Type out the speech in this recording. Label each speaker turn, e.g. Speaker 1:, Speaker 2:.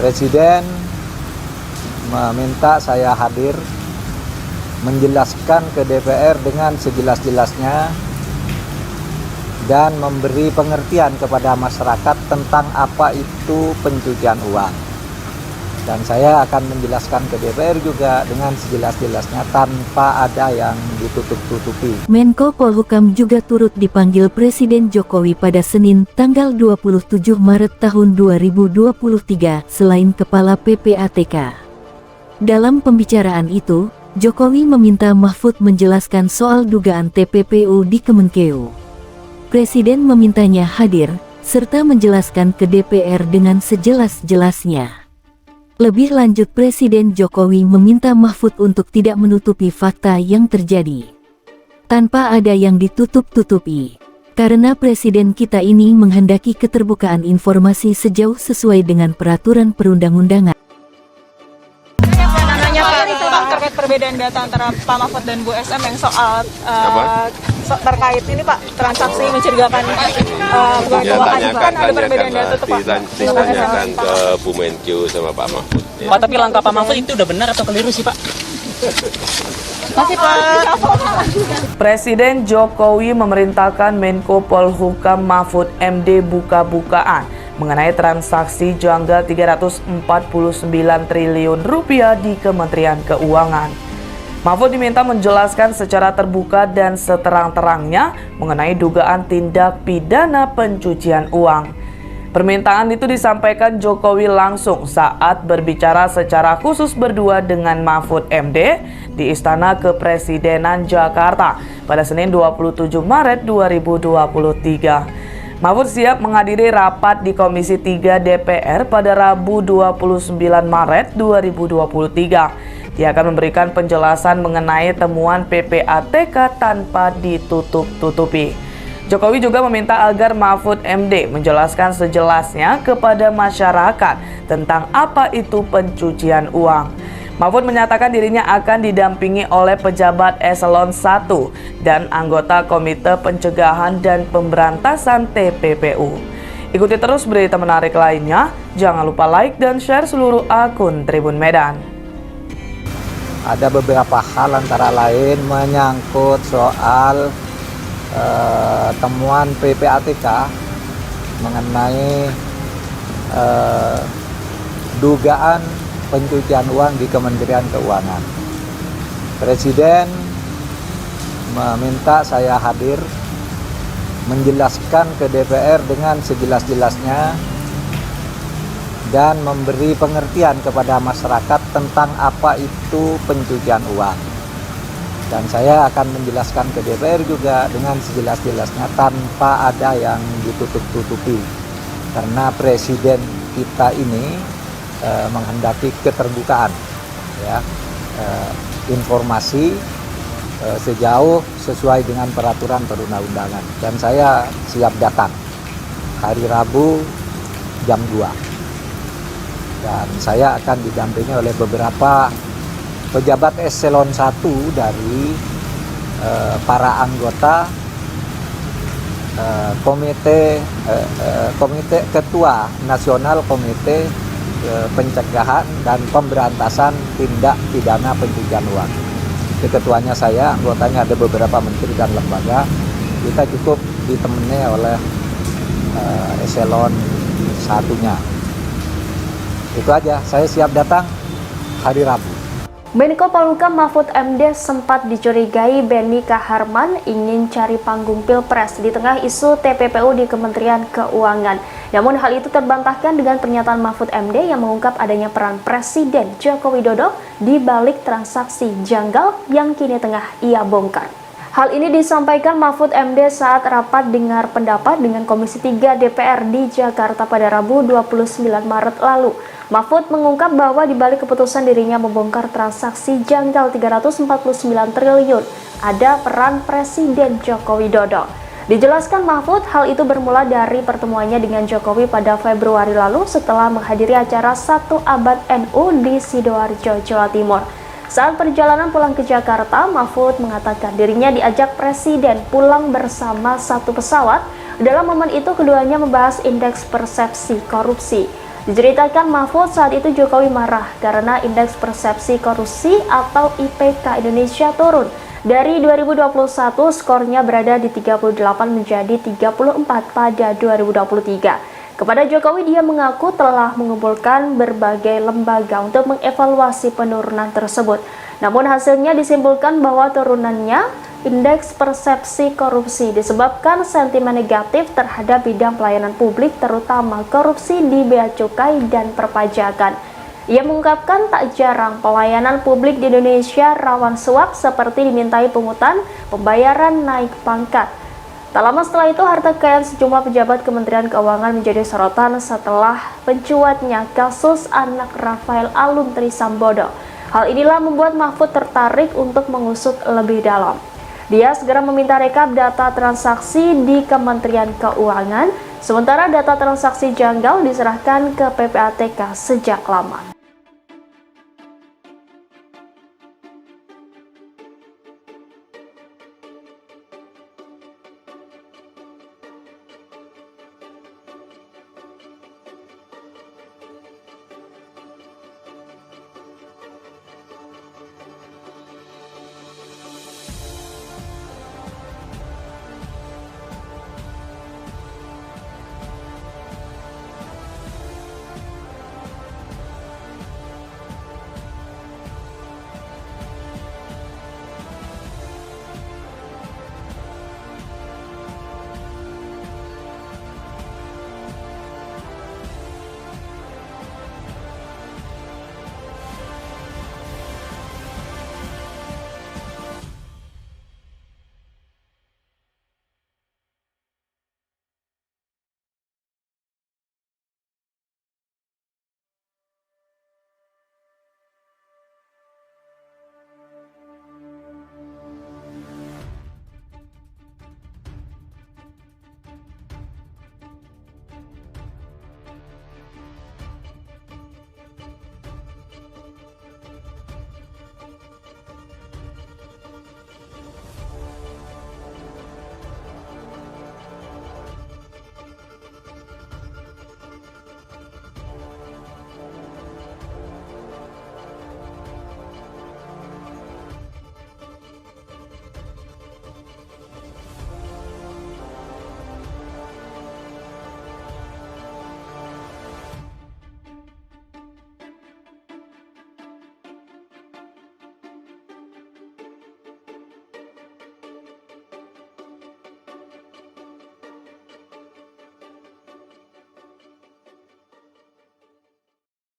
Speaker 1: Presiden meminta saya hadir menjelaskan ke DPR dengan sejelas-jelasnya dan memberi pengertian kepada masyarakat tentang apa itu pencucian uang. Dan saya akan menjelaskan ke DPR juga dengan sejelas-jelasnya tanpa ada yang ditutup-tutupi.
Speaker 2: Menko Polhukam juga turut dipanggil Presiden Jokowi pada Senin tanggal 27 Maret tahun 2023 selain Kepala PPATK. Dalam pembicaraan itu, Jokowi meminta Mahfud menjelaskan soal dugaan TPPU di Kemenkeu. Presiden memintanya hadir, serta menjelaskan ke DPR dengan sejelas-jelasnya. Lebih lanjut, Presiden Jokowi meminta Mahfud untuk tidak menutupi fakta yang terjadi. Tanpa ada yang ditutup-tutupi. Karena Presiden kita ini menghendaki keterbukaan informasi sejauh sesuai dengan peraturan perundang-undangan.
Speaker 3: Terkait perbedaan data antara Pak Mahfud dan Bu SM yang soal terkait ini Pak, transaksi mencurigakan
Speaker 4: tanyakan ditanyakan ke Bu Menkyu sama Pak Mahfud.
Speaker 5: Pak, tapi langkah Pak Mahfud itu udah benar atau keliru sih Pak?
Speaker 3: Masih Pak.
Speaker 6: Presiden Jokowi memerintahkan Menko Polhukam Mahfud MD buka-bukaan mengenai transaksi janggal 349 triliun rupiah di Kementerian Keuangan. Mahfud diminta menjelaskan secara terbuka dan seterang-terangnya mengenai dugaan tindak pidana pencucian uang. Permintaan itu disampaikan Jokowi langsung saat berbicara secara khusus berdua dengan Mahfud MD di Istana Kepresidenan Jakarta pada Senin 27 Maret 2023. Mahfud siap menghadiri rapat di Komisi 3 DPR pada Rabu 29 Maret 2023. Dia akan memberikan penjelasan mengenai temuan PPATK tanpa ditutup-tutupi. Jokowi juga meminta agar Mahfud MD menjelaskan sejelasnya kepada masyarakat tentang apa itu pencucian uang. Mahfud menyatakan dirinya akan didampingi oleh pejabat eselon 1 dan anggota Komite Pencegahan dan Pemberantasan TPPU. Ikuti terus berita menarik lainnya, jangan lupa like dan share seluruh akun Tribun Medan.
Speaker 1: Ada beberapa hal antara lain menyangkut soal temuan PPATK mengenai dugaan pencucian uang di Kementerian Keuangan. Presiden meminta saya hadir menjelaskan ke DPR dengan sejelas-jelasnya dan memberi pengertian kepada masyarakat tentang apa itu pencucian uang. Dan saya akan menjelaskan ke DPR juga dengan sejelas-jelasnya tanpa ada yang ditutup-tutupi. Karena Presiden kita ini menghendaki keterbukaan, ya, informasi sejauh sesuai dengan peraturan perundang-undangan. Dan saya siap datang hari Rabu jam 2. Dan saya akan didampingi oleh beberapa pejabat eselon 1 dari para anggota komite ketua nasional Komite Pencegahan dan Pemberantasan Tindak Pidana Pencucian Uang. Ketuanya saya, anggotanya ada beberapa menteri dan lembaga. Kita cukup ditemani oleh eselon satunya. Itu aja, saya siap datang hari Rabu.
Speaker 7: Menko Polhukam Mahfud MD sempat dicurigai Benny Kaharman ingin cari panggung Pilpres di tengah isu TPPU di Kementerian Keuangan. Namun hal itu terbantahkan dengan pernyataan Mahfud MD yang mengungkap adanya peran Presiden Joko Widodo di balik transaksi janggal yang kini tengah ia bongkar. Hal ini disampaikan Mahfud MD saat rapat dengar pendapat dengan Komisi 3 DPR di Jakarta pada Rabu 29 Maret lalu. Mahfud mengungkap bahwa di balik keputusan dirinya membongkar transaksi janggal 349 triliun, ada peran Presiden Joko Widodo. Dijelaskan Mahfud, hal itu bermula dari pertemuannya dengan Jokowi pada Februari lalu setelah menghadiri acara 1 Abad NU di Sidoarjo, Jawa Timur. Saat perjalanan pulang ke Jakarta, Mahfud mengatakan dirinya diajak Presiden pulang bersama satu pesawat. Dalam momen itu keduanya membahas indeks persepsi korupsi. Diceritakan Mahfud saat itu Jokowi marah karena indeks persepsi korupsi atau IPK Indonesia turun. Dari 2021 skornya berada di 38 menjadi 34 pada 2023. Kepada Jokowi dia mengaku telah mengumpulkan berbagai lembaga untuk mengevaluasi penurunan tersebut. Namun hasilnya disimpulkan bahwa turunannya indeks persepsi korupsi disebabkan sentimen negatif terhadap bidang pelayanan publik terutama korupsi di bea cukai dan perpajakan. Ia mengungkapkan tak jarang pelayanan publik di Indonesia rawan suap seperti dimintai pungutan, pembayaran naik pangkat. Tak lama setelah itu harta kekayaan sejumlah pejabat Kementerian Keuangan menjadi sorotan setelah mencuatnya kasus anak Rafael Alun Trisambodo. Hal inilah membuat Mahfud tertarik untuk mengusut lebih dalam. Dia segera meminta rekap data transaksi di Kementerian Keuangan, sementara data transaksi janggal diserahkan ke PPATK sejak lama.